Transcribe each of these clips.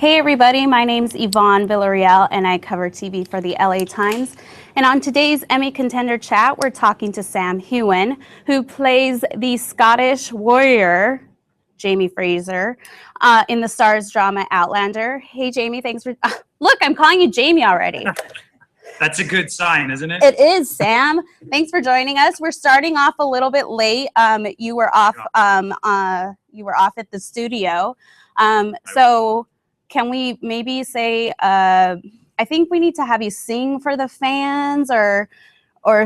Hey everybody, my name's Yvonne Villarreal and I cover TV for the LA Times. And on today's Emmy Contender Chat, we're talking to Sam Heughan, who plays the Scottish warrior, Jamie Fraser, in the Starz drama Outlander. Hey Jamie, thanks for, look, I'm calling you Jamie already. That's a good sign, isn't it? It is, Sam. Thanks for joining us. We're starting off a little bit late. You were off at the studio. So can we maybe say, I think we need to have you sing for the fans or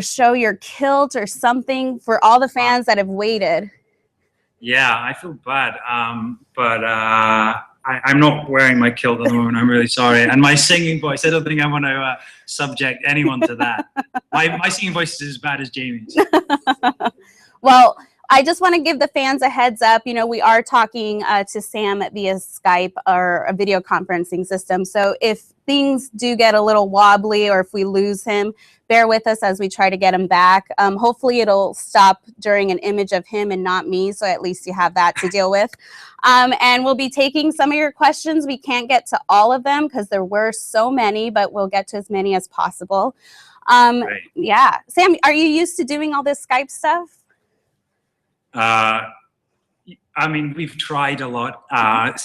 show your kilt or something for all the fans that have waited. Yeah, I feel bad, but I'm not wearing my kilt at the moment. I'm really sorry. And my singing voice, I don't think I want to subject anyone to that. My singing voice is as bad as Jamie's. Well, I just want to give the fans a heads up. You know, we are talking to Sam via Skype or a video conferencing system. So if things do get a little wobbly or if we lose him, bear with us as we try to get him back. Hopefully it'll stop during an image of him and not me. So at least you have that to deal with. And we'll be taking some of your questions. We can't get to all of them because there were so many, but we'll get to as many as possible. Right. Yeah. Sam, are you used to doing all this Skype stuff? I mean, we've tried a lot.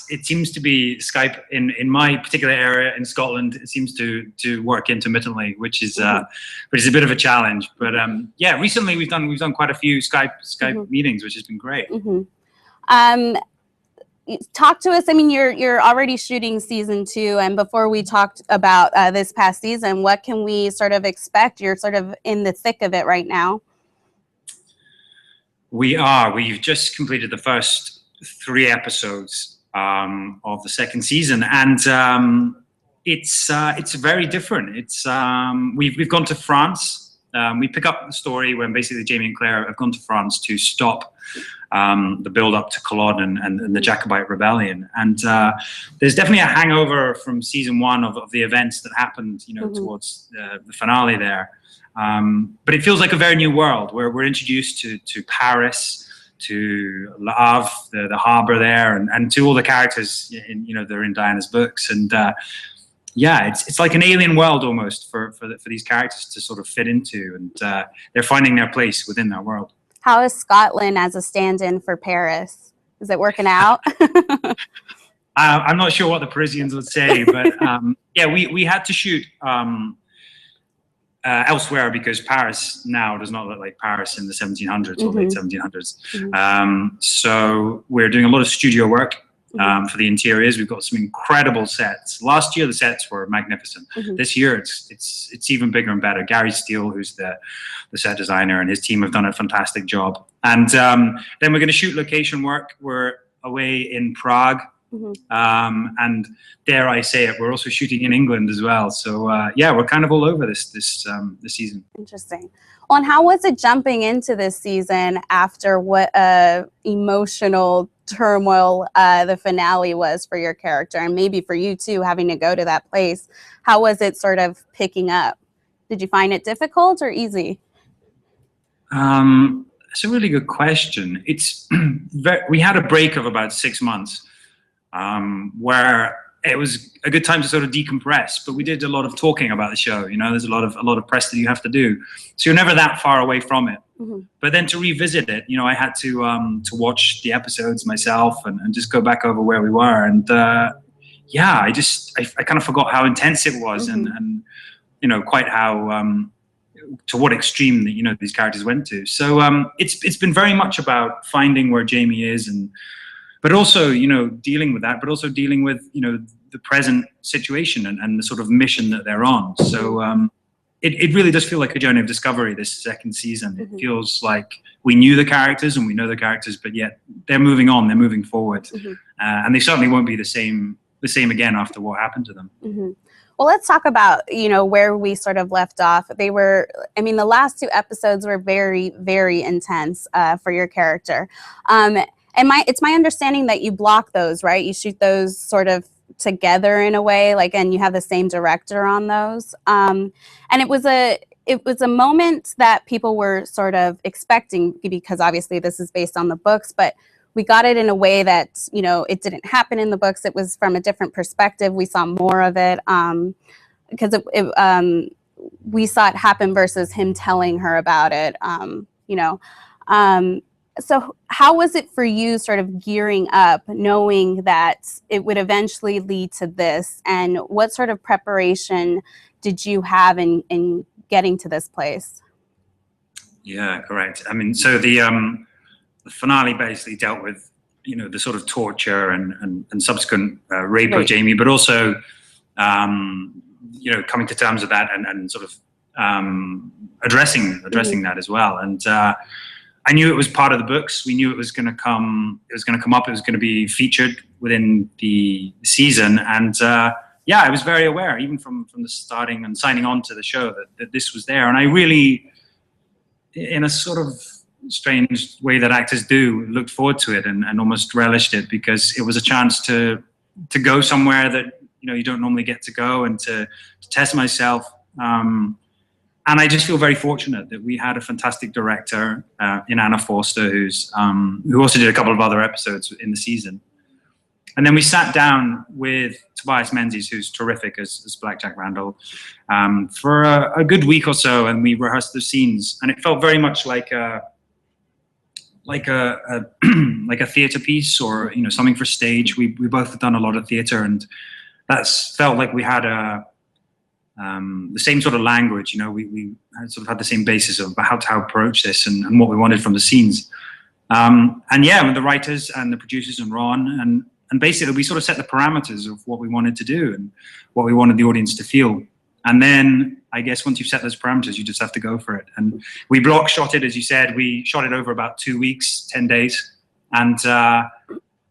It seems to be Skype in my particular area in Scotland. It seems to work intermittently, which is a bit of a challenge. But yeah, recently we've done quite a few Skype meetings, which has been great. Talk to us. I mean, you're already shooting season 2, and before we talked about this past season, what can we sort of expect? You're sort of in the thick of it right now. We've just completed the first 3 episodes of the second season, and it's very different. It's we've gone to France. We pick up the story when basically Jamie and Claire have gone to France to stop the build up to Culloden and the Jacobite rebellion. And there's definitely a hangover from season 1 of the events that happened, you know, towards the finale there. But it feels like a very new world where we're introduced to Paris, to Le Havre, the harbor there, and to all the characters they're in Diana's books. And yeah, it's like an alien world almost for these characters to sort of fit into, and they're finding their place within that world. How is Scotland as a stand-in for Paris? Is it working out? I'm not sure what the Parisians would say, but yeah, we had to shoot elsewhere because Paris now does not look like Paris in the 1700s or late 1700s. So we're doing a lot of studio work for the interiors. We've got some incredible sets. Last year the sets were magnificent. This year it's even bigger and better. Gary Steele, who's the set designer, and his team have done a fantastic job. And then we're going to shoot location work. We're away in Prague. And dare I say it, we're also shooting in England as well. So yeah, we're kind of all over this season. Interesting. Well, and how was it jumping into this season after what emotional turmoil the finale was for your character, and maybe for you too, having to go to that place? How was it sort of picking up? Did you find it difficult or easy? It's a really good question. We had a break of about 6 months. Where it was a good time to sort of decompress, but we did a lot of talking about the show. You know, there's a lot of press that you have to do, so you're never that far away from it. But then to revisit it, you know, I had to watch the episodes myself and just go back over where we were. And yeah, I kind of forgot how intense it was, and you know, quite how to what extreme that, you know, these characters went to. So it's been very much about finding where Jamie is, but also, you know, dealing with that, but also dealing with, you know, the present situation and the sort of mission that they're on. So it really does feel like a journey of discovery, this second season. It feels like we knew the characters and we know the characters, but yet they're moving on, they're moving forward. And they certainly won't be the same again after what happened to them. Well, let's talk about, you know, where we sort of left off. They were, I mean, the last 2 episodes were very, very intense for your character. And it's my understanding that you block those, right? You shoot those sort of together in a way, like, and you have the same director on those. And it was a moment that people were sort of expecting, because obviously this is based on the books, but we got it in a way that, you know, it didn't happen in the books. It was from a different perspective. We saw more of it because we saw it happen versus him telling her about it, you know. So how was it for you sort of gearing up, knowing that it would eventually lead to this? And what sort of preparation did you have in getting to this place? Yeah, correct. I mean, so the finale basically dealt with, you know, the sort of torture and subsequent rape of Jamie, but also, you know, coming to terms with that and sort of addressing that as well. And I knew it was part of the books. We knew it was going to come. It was going to come up. It was going to be featured within the season. And yeah, I was very aware, even from the starting and signing on to the show, that this was there. And I really, in a sort of strange way that actors do, looked forward to it and almost relished it, because it was a chance to go somewhere that, you know, you don't normally get to go, and to test myself. And I just feel very fortunate that we had a fantastic director in Anna Forster, who also did a couple of other episodes in the season. And then we sat down with Tobias Menzies, who's terrific as Black Jack Randall, for a good week or so, and we rehearsed the scenes. And it felt very much like a like a theater piece, or, you know, something for stage. We both had done a lot of theater, and that's felt like we had the same sort of language. You know, we had sort of had the same basis of how to approach this and what we wanted from the scenes. And yeah, with the writers and the producers and Ron, and basically we sort of set the parameters of what we wanted to do and what we wanted the audience to feel. And then I guess once you've set those parameters, you just have to go for it. And we block shot it, as you said. We shot it over about 2 weeks, 10 days, and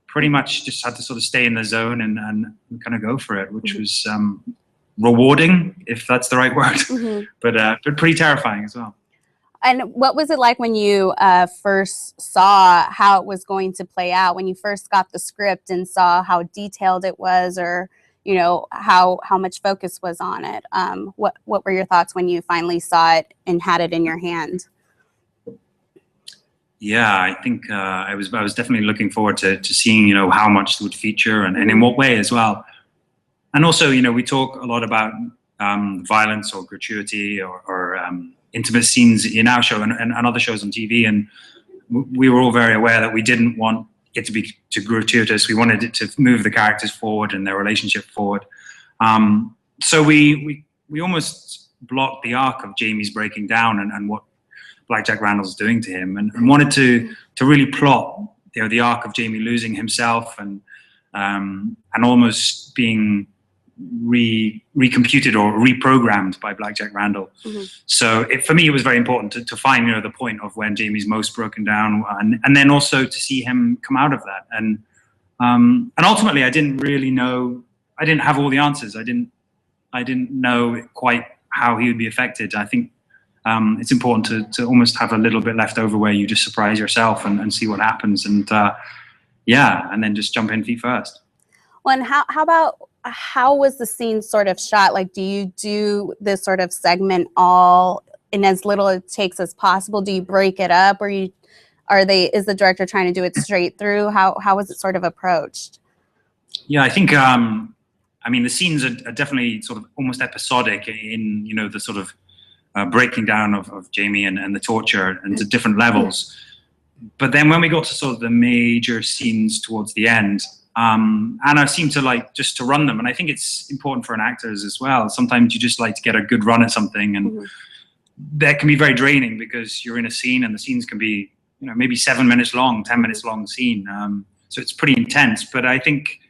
pretty much just had to sort of stay in the zone and kind of go for it, which was rewarding, if that's the right word, but pretty terrifying as well. And what was it like when you first saw how it was going to play out, when you first got the script and saw how detailed it was, or, you know, how much focus was on it? What were your thoughts when you finally saw it and had it in your hand? Yeah, I think I was definitely looking forward to seeing, you know, how much it would feature and in what way as well. And also, you know, we talk a lot about violence or gratuity or intimate scenes in our show and other shows on TV, and we were all very aware that we didn't want it to be too gratuitous. We wanted it to move the characters forward and their relationship forward. So we almost blocked the arc of Jamie's breaking down and what Black Jack Randall's doing to him, and wanted to really plot, you know, the arc of Jamie losing himself and almost being recomputed or reprogrammed by Black Jack Randall. So for me, it was very important to find, you know, the point of when Jamie's most broken down, and then also to see him come out of that. And ultimately, I didn't really know. I didn't have all the answers. I didn't know quite how he would be affected. I think it's important to almost have a little bit left over where you just surprise yourself and see what happens, and yeah, and then just jump in feet first. Well, and how was the scene sort of shot? Like, do you do this sort of segment all in as little it takes as possible? Do you break it up, or is the director trying to do it straight through? How was it sort of approached? Yeah, I think I mean, the scenes are definitely sort of almost episodic in, you know, the sort of breaking down of Jamie and the torture, and to different levels. But then when we got to sort of the major scenes towards the end, Anna seemed to like just to run them. And I think it's important for an actor as well. Sometimes you just like to get a good run at something, and that can be very draining because you're in a scene and the scenes can be, you know, maybe 7 minutes long, 10 minutes long scene. So it's pretty intense, but I think,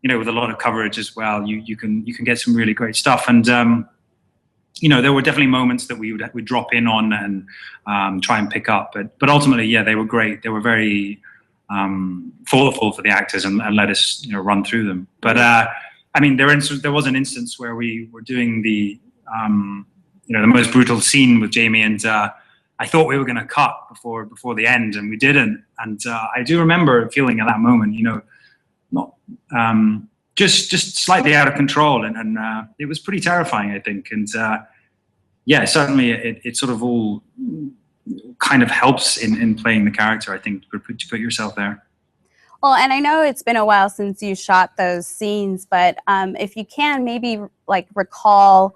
you know, with a lot of coverage as well, you can get some really great stuff. And, you know, there were definitely moments that we'd drop in on and try and pick up, but ultimately, yeah, they were great. They were very thoughtful for the actors and let us, you know, run through them. But I mean, there was an instance where we were doing the you know, the most brutal scene with Jamie, and I thought we were going to cut before the end, and we didn't. And I do remember feeling at that moment, you know, not just slightly out of control, and it was pretty terrifying, I think. And yeah, certainly it sort of all kind of helps in playing the character, I think, to put yourself there. Well, and I know it's been a while since you shot those scenes, but if you can maybe like recall,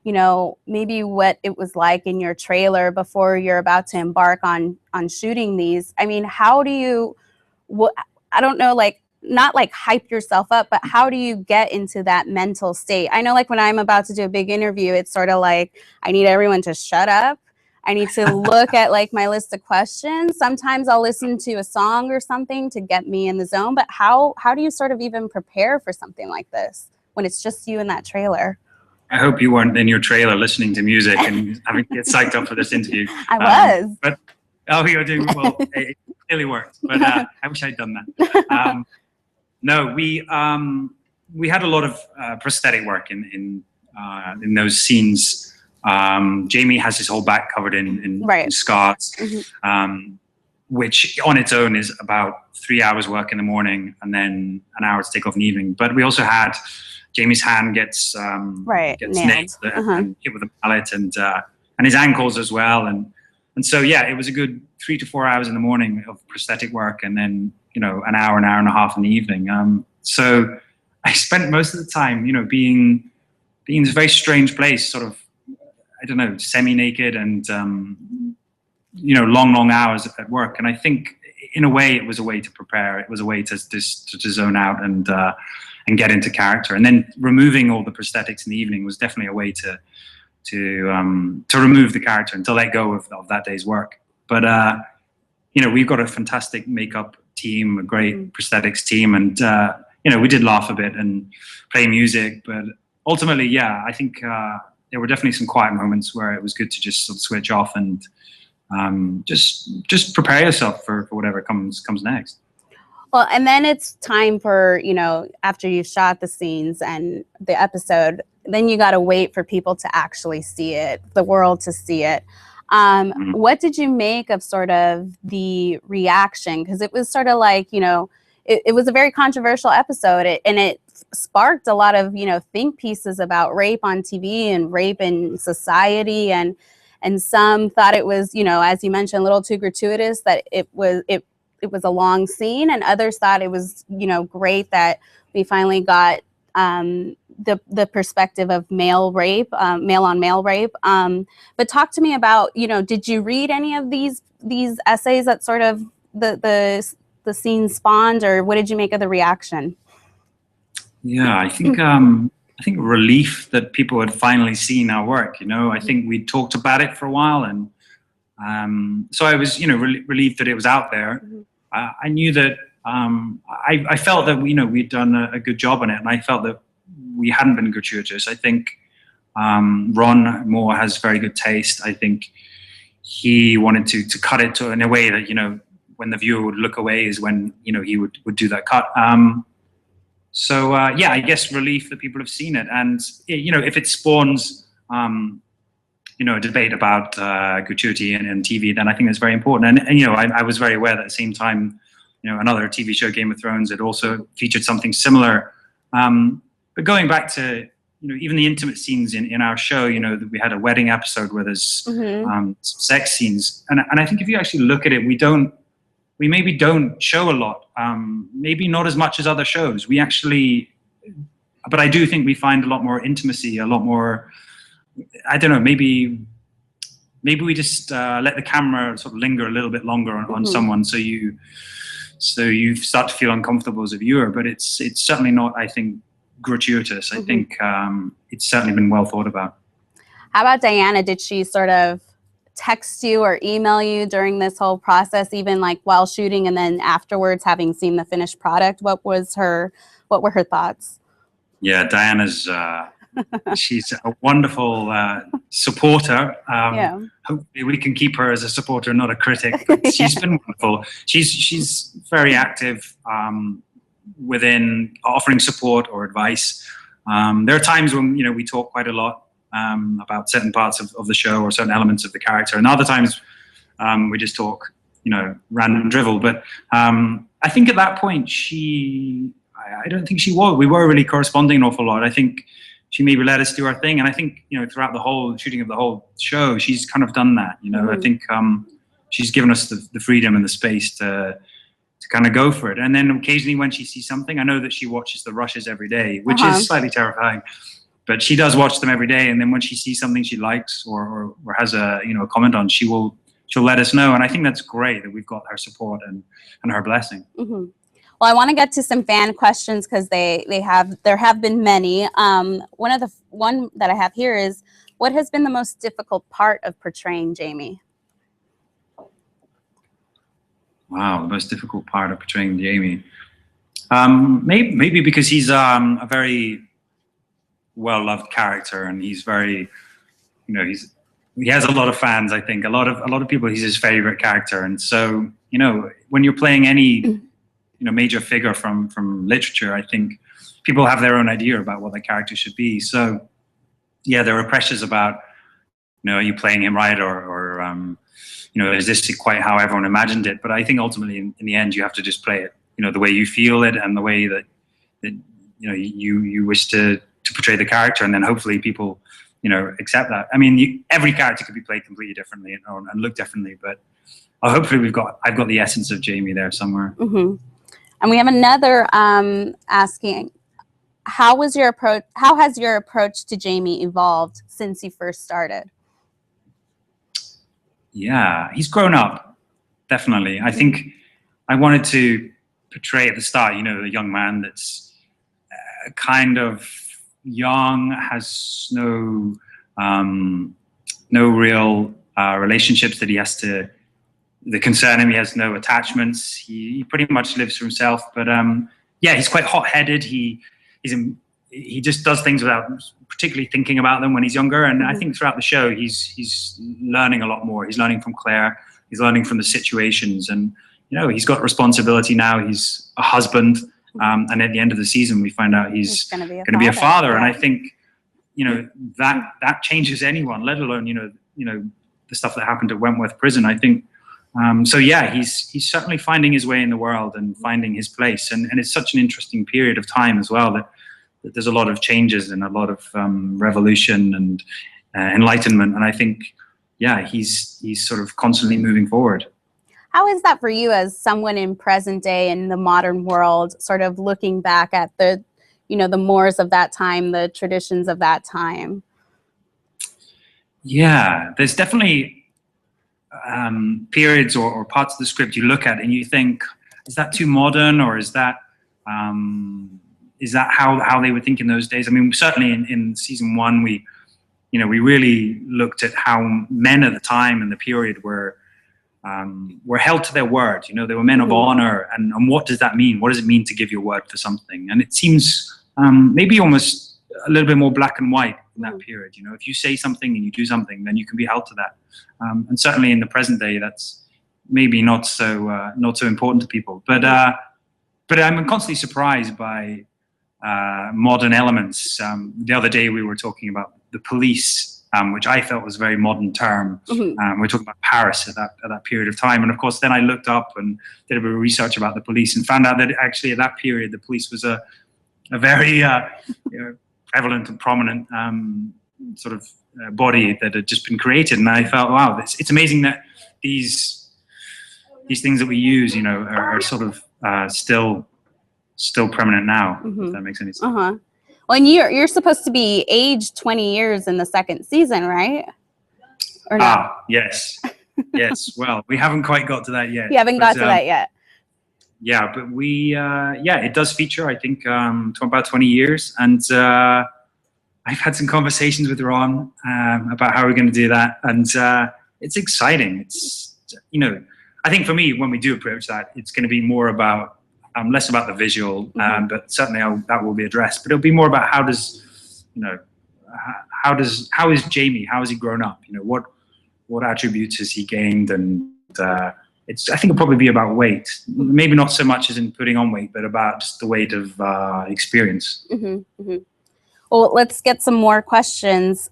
you know, maybe what it was like in your trailer before you're about to embark on shooting these. I mean, how do you, I don't know, like, not like hype yourself up, but how do you get into that mental state? I know like when I'm about to do a big interview, it's sort of like, I need everyone to shut up. I need to look at like my list of questions. Sometimes I'll listen to a song or something to get me in the zone, but how do you sort of even prepare for something like this when it's just you in that trailer? I hope you weren't in your trailer listening to music and having to get psyched up for this interview. I was. But you're doing well. It really worked. But I wish I'd done that. No, we had a lot of prosthetic work in those scenes. Jamie has his whole back covered in scars, which on its own is about 3 hours work in the morning and then an hour to take off in the evening. But we also had Jamie's hand gets nailed and hit with a mallet, and his ankles as well. And so yeah, it was a good 3 to 4 hours in the morning of prosthetic work, and then an hour and a half in the evening. So I spent most of the time, being in this very strange place, sort of, I don't know, semi-naked and, long hours at work. And I think in a way it was a way to prepare. It was a way to zone out and get into character. And then removing all the prosthetics in the evening was definitely a way to remove the character and to let go of that day's work. But, we've got a fantastic makeup team, a great prosthetics team, and we did laugh a bit and play music, but ultimately, yeah, I think there were definitely some quiet moments where it was good to just sort of switch off and just prepare yourself for whatever comes next. Well, and then it's time for, after you've shot the scenes and the episode, then you got to wait for people to actually see it, the world to see it. What did you make of sort of the reaction? Because it was sort of like, it was a very controversial episode, and it sparked a lot of, think pieces about rape on TV and rape in society. And some thought it was, as you mentioned, a little too gratuitous, that it was a long scene, and others thought it was, great that we finally got the perspective of male on male rape. But talk to me about, did you read any of these essays that sort of the scene spawned, or what did you make of the reaction? Yeah, I think relief that people had finally seen our work. I think we talked about it for a while, and so I was, relieved that it was out there. I knew that I felt that we'd done a good job on it, and I felt that we hadn't been gratuitous. I think Ron Moore has very good taste. I think he wanted to cut it in a way that when the viewer would look away is when he would do that cut. So yeah, I guess relief that people have seen it, and if it spawns a debate about gratuity and TV, then I think that's very important. And I was very aware that at the same time, another TV show, Game of Thrones, had also featured something similar. But going back to even the intimate scenes in our show, that we had a wedding episode where there's some sex scenes, and I think if you actually look at it, we maybe don't show a lot, maybe not as much as other shows. But I do think we find a lot more intimacy, a lot more, I don't know, maybe we just let the camera sort of linger a little bit longer on someone, so you start to feel uncomfortable as a viewer. But it's certainly not, I think, gratuitous. I think it's certainly been well thought about. How about Diana? Did she sort of text you or email you during this whole process, even like while shooting and then afterwards, having seen the finished product? What were her thoughts? Yeah, Diana's she's a wonderful supporter. Hopefully we can keep her as a supporter, not a critic. But she's been wonderful. She's very active within offering support or advice. There are times when we talk quite a lot about certain parts of the show or certain elements of the character, and other times we just talk, random drivel. But I think at that point I don't think she was. We were really corresponding an awful lot. I think she maybe let us do our thing, and I think throughout the whole shooting of the whole show, she's kind of done that. I think she's given us the freedom and the space to kind of go for it. And then occasionally when she sees something, I know that she watches the rushes every day, which is slightly terrifying, but she does watch them every day. And then when she sees something she likes or has a, you know, a comment on, she'll let us know. And I think that's great that we've got her support and her blessing. Mm-hmm. Well, I want to get to some fan questions because there have been many. One that I have here is, what has been the most difficult part of portraying Jamie? Wow, the most difficult part of portraying Jamie. Maybe because he's a very well-loved character, and he's very, you know, he has a lot of fans. I think a lot of people, he's his favorite character. And so, you know, when you're playing any, you know, major figure from literature, I think people have their own idea about what the character should be. So yeah, there are pressures about, you know, are you playing him right, or you know, is this quite how everyone imagined it? But I think ultimately in the end, you have to just play it, you know, the way you feel it and the way that you know, you wish to portray the character, and then hopefully people, you know, accept that. I mean, every character could be played completely differently and look differently, but hopefully I've got the essence of Jamie there somewhere. Mm-hmm. And we have another asking, how has your approach to Jamie evolved since you first started? Yeah, he's grown up, definitely. I think I wanted to portray at the start, you know, a young man that's kind of young, has no real relationships that concern him. He has no attachments. He pretty much lives for himself. But yeah, he's quite hot-headed. He just does things without particularly thinking about them when he's younger. And I think throughout the show, he's learning a lot more. He's learning from Claire. He's learning from the situations. And, you know, he's got responsibility now. He's a husband. And at the end of the season, we find out he's going to be a father. Yeah. And I think, you know, that changes anyone, let alone, you know, the stuff that happened at Wentworth Prison. I think, so yeah, he's certainly finding his way in the world and finding his place. And it's such an interesting period of time as well, that there's a lot of changes and a lot of revolution and enlightenment. And I think, yeah, he's sort of constantly moving forward. How is that for you as someone in present day in the modern world, sort of looking back at the, you know, the mores of that time, the traditions of that time? Yeah, there's definitely periods or parts of the script you look at and you think, is that too modern, or is that how they would think in those days? I mean, certainly in season 1, we really looked at how men at the time and the period were held to their word. You know, they were men of honor, and what does that mean? What does it mean to give your word for something? And it seems maybe almost a little bit more black and white in that period. You know, if you say something and you do something, then you can be held to that. And certainly in the present day, that's maybe not so important to people. But I'm constantly surprised by modern elements. The other day we were talking about the police, which I felt was a very modern term. We're talking about Paris at that period of time. And of course, then I looked up and did a bit of research about the police and found out that actually at that period, the police was a very prevalent and prominent sort of body that had just been created. And I felt, wow, it's amazing that these things that we use, you know, are sort of still prominent now, if that makes any sense. Well, and you're supposed to be aged 20 years in the second season, right? Or no? Yes. Yes. Well, we haven't quite got to that yet. You haven't got to that yet. Yeah, but it does feature, I think, about 20 years. And I've had some conversations with Ron about how we're going to do that. And it's exciting. It's, you know, I think for me, when we do approach that, it's going to be more about, less about the visual, but certainly that will be addressed. But it'll be more about how is Jamie? How has he grown up? You know, what attributes has he gained? And I think it'll probably be about weight. Maybe not so much as in putting on weight, but about just the weight of experience. Well, let's get some more questions.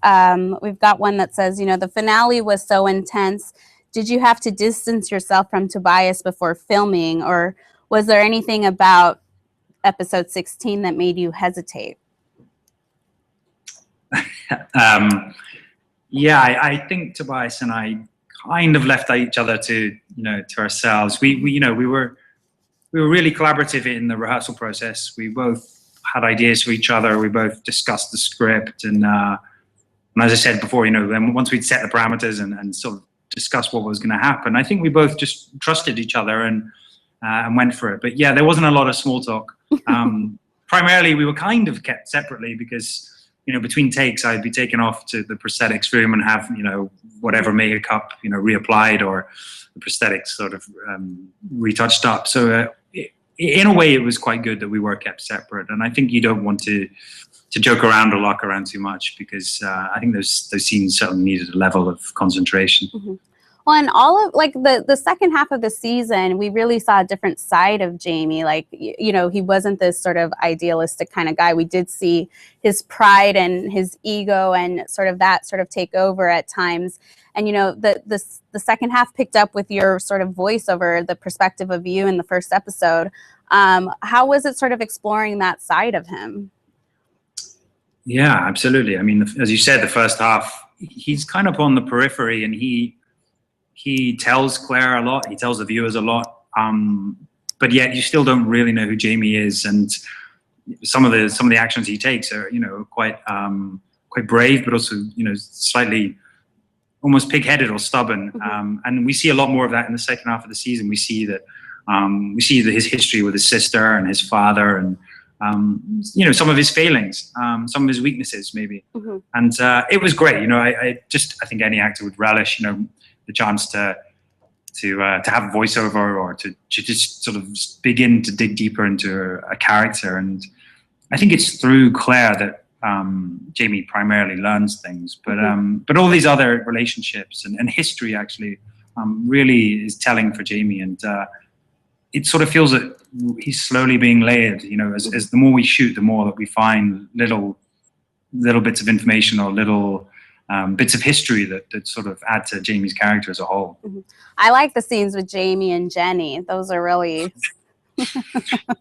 We've got one that says, you know, the finale was so intense. Did you have to distance yourself from Tobias before filming, or was there anything about episode 16 that made you hesitate? I think Tobias and I kind of left each other to ourselves. We we were really collaborative in the rehearsal process. We both had ideas for each other. We both discussed the script, and as I said before, then once we'd set the parameters and sort of discussed what was going to happen, I think we both just trusted each other and went for it. But yeah, there wasn't a lot of small talk. Primarily, we were kind of kept separately because, between takes, I'd be taken off to the prosthetics room and have, whatever makeup, reapplied, or the prosthetics sort of retouched up. So in a way, it was quite good that we were kept separate. And I think you don't want to joke around or lock around too much, because I think those scenes certainly needed a level of concentration. Mm-hmm. Well, and all of the second half of the season, we really saw a different side of Jamie. Like, he wasn't this sort of idealistic kind of guy. We did see his pride and his ego and sort of take over at times. And, the second half picked up with your sort of voiceover, the perspective of you in the first episode. How was it sort of exploring that side of him? Yeah, absolutely. I mean, as you said, the first half, he's kind of on the periphery, and he tells Claire a lot. He tells the viewers a lot. But yet you still don't really know who Jamie is. And some of the actions he takes are, quite brave, but also, slightly almost pig-headed or stubborn. Mm-hmm. And we see a lot more of that in the second half of the season. We see that his history with his sister and his father, and some of his failings, some of his weaknesses, maybe. Mm-hmm. And it was great. I think any actor would relish, the chance to have voiceover, or to just sort of begin to dig deeper into a character. And I think it's through Claire that Jamie primarily learns things, but all these other relationships and history actually really is telling for Jamie. And it sort of feels that he's slowly being layered. As the more we shoot, the more that we find little bits of information, or little bits of history that sort of add to Jamie's character as a whole. Mm-hmm. I like the scenes with Jamie and Jenny. Those are really...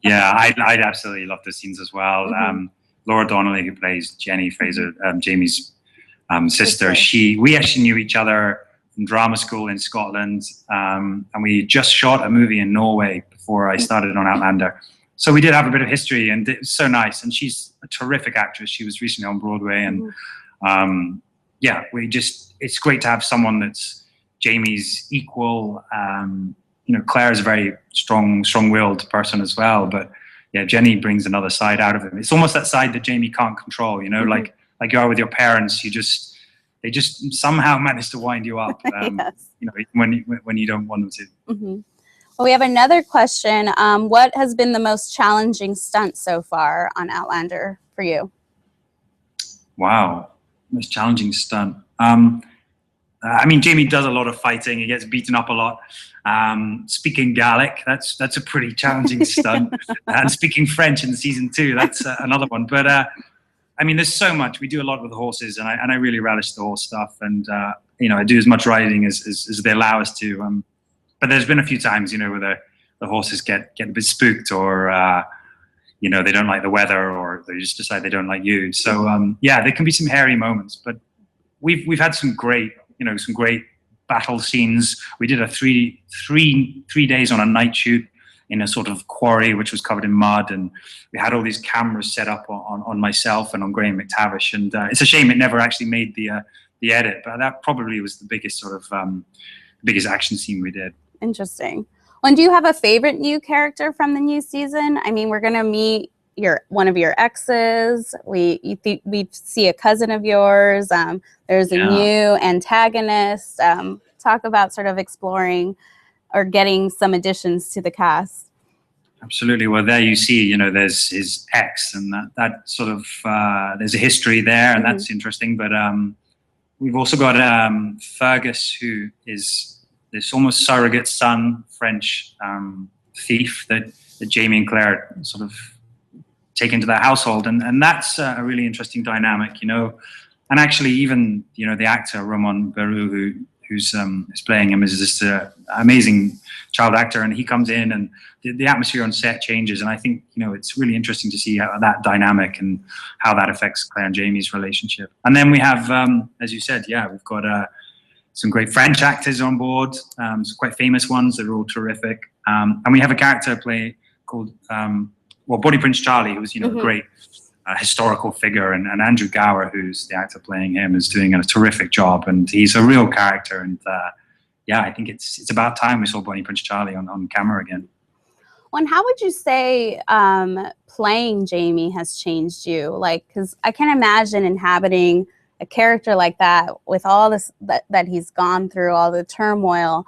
Yeah, I'd absolutely love those scenes as well. Mm-hmm. Laura Donnelly, who plays Jenny, Fraser, Jamie's sister, we actually knew each other from drama school in Scotland, and we just shot a movie in Norway before I started on Outlander. So we did have a bit of history, and it was so nice. And she's a terrific actress. She was recently on Broadway, and it's great to have someone that's Jamie's equal. Claire is a very strong-willed person as well, but yeah, Jenny brings another side out of him. It's almost that side that Jamie can't control, mm-hmm. like you are with your parents. They just somehow manage to wind you up, yes. When you don't want them to. Mm-hmm. Well, we have another question. What has been the most challenging stunt so far on Outlander for you? Wow, most challenging stunt. Jamie does a lot of fighting. He gets beaten up a lot. Speaking Gaelic, that's a pretty challenging stunt. And speaking French in season 2, that's another one. But there's so much. We do a lot with the horses, and I really relish the horse stuff. And I do as much riding as they allow us to. But there's been a few times, where the horses get a bit spooked, or they don't like the weather, or they just decide they don't like you. So there can be some hairy moments, but we've had some great battle scenes. We did a three days on a night shoot in a sort of quarry which was covered in mud, and we had all these cameras set up on myself and on Graham McTavish, and it's a shame it never actually made the edit, but that probably was the biggest biggest action scene we did. Interesting. Well, and do you have a favorite new character from the new season? We're gonna meet one of your exes. We see a cousin of yours. There's a new antagonist. Talk about sort of exploring or getting some additions to the cast. Absolutely. Well, there you see, there's his ex, and that sort of there's a history there, and that's interesting. But we've also got Fergus, who is this almost surrogate son, French thief that Jamie and Claire sort of take into their household, and that's a really interesting dynamic, And actually, even the actor Roman Beru, who's playing him, is just an amazing child actor, and he comes in, and the atmosphere on set changes, and I think it's really interesting to see how that dynamic and how that affects Claire and Jamie's relationship. And then we have, as you said, we've got some great French actors on board, some quite famous ones that are all terrific. And we have a character play called, Bonnie Prince Charlie, who's, a great historical figure, and Andrew Gower, who's the actor playing him, is doing a terrific job, and he's a real character. And yeah, I think it's about time we saw Bonnie Prince Charlie on camera again. Well, and how would you say playing Jamie has changed you? Like, because I can't imagine inhabiting a character like that with all this that he's gone through, all the turmoil,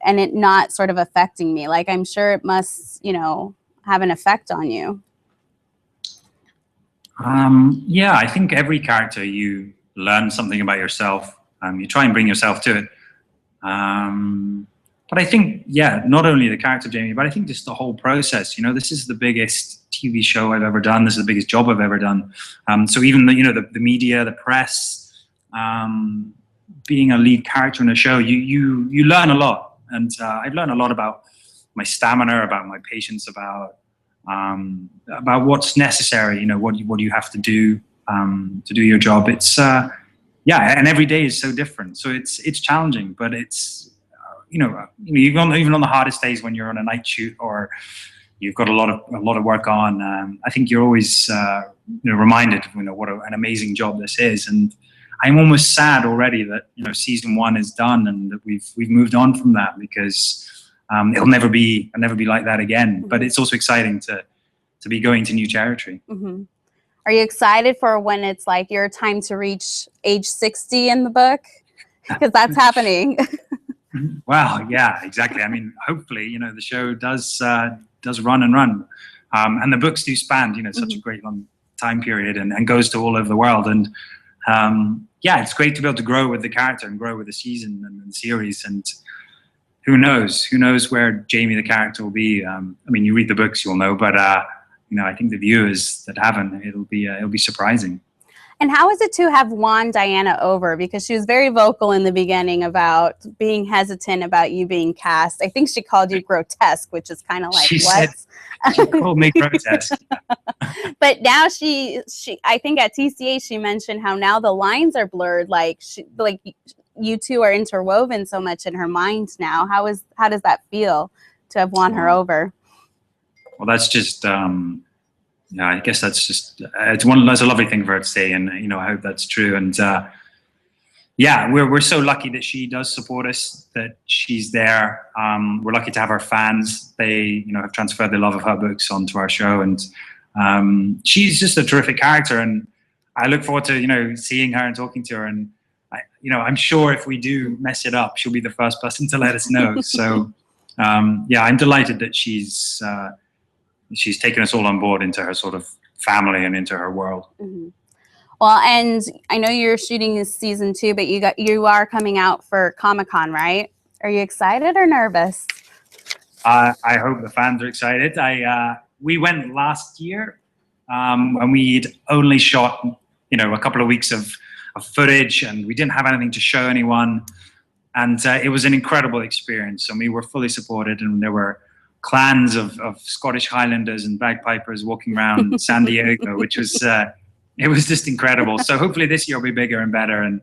and it not sort of affecting me. Like, I'm sure it must, have an effect on you. Yeah, I think every character you learn something about yourself. You try and bring yourself to it. But I think, yeah, not only the character of Jamie, but I think just the whole process. This is the biggest TV show I've ever done. This is the biggest job I've ever done. So even the media, the press, being a lead character in a show, you learn a lot. And I've learned a lot about my stamina, about my patience, about what's necessary. What you have to do your job. It's and every day is so different. So it's challenging, but it's even on the hardest days when you're on a night shoot or you've got a lot of work on. I think you're always reminded of what an amazing job this is, and I'm almost sad already that season 1 is done and that we've moved on from that, because it'll never be like that again. But it's also exciting to be going to new territory. Are you excited for when it's like your time to reach age 60 in the book? Because that's happening. Well, yeah, exactly. I mean, hopefully, the show does run and run, and the books do span, such a great long time period, and goes to all over the world. And yeah, it's great to be able to grow with the character and grow with the season and the series. And who knows where Jamie the character will be. I mean, you read the books, you'll know, but I think the viewers that haven't, it'll be surprising. And how is it to have won Diana over? Because she was very vocal in the beginning about being hesitant about you being cast. I think she called you grotesque, which is kind of like, she what? She called me grotesque. But now she I think at TCA she mentioned how now the lines are blurred. Like you two are interwoven so much in her mind now. How does that feel to have won her over? Well, that's just. Yeah, I guess that's just that's a lovely thing for her to say, and I hope that's true. And yeah, we're so lucky that she does support us, that she's there. We're lucky to have her fans. They have transferred the love of her books onto our show, and she's just a terrific character. And I look forward to seeing her and talking to her. And I'm sure if we do mess it up, she'll be the first person to let us know. So yeah, I'm delighted that she's taken us all on board into her sort of family and into her world. Well, and I know you're shooting this season 2, but you are coming out for Comic-Con, right? Are you excited or nervous? I hope the fans are excited. We went last year, and we'd only shot a couple of weeks of footage, and we didn't have anything to show anyone. And it was an incredible experience, and we were fully supported, and there were clans of Scottish Highlanders and bagpipers walking around San Diego, which was it was just incredible. So hopefully this year will be bigger and better. And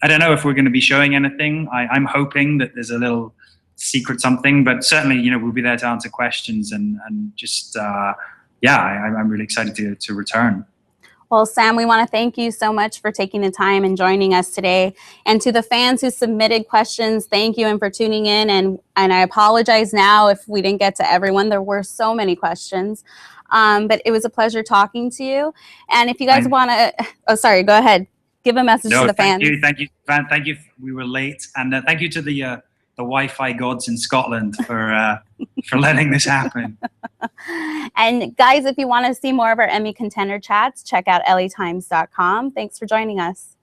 I don't know if we're going to be showing anything. I'm hoping that there's a little secret something, but certainly we'll be there to answer questions and just yeah, I'm really excited to return. Well, Sam, we want to thank you so much for taking the time and joining us today. And to the fans who submitted questions, thank you and for tuning in. And I apologize now if we didn't get to everyone. There were so many questions. But it was a pleasure talking to you. And if you guys want to, oh, sorry, go ahead. Give a message to the fans. Thank you. We were late. And thank you to the Wi-Fi gods in Scotland for letting this happen. And guys, if you want to see more of our Emmy Contender chats, check out LAtimes.com. Thanks for joining us.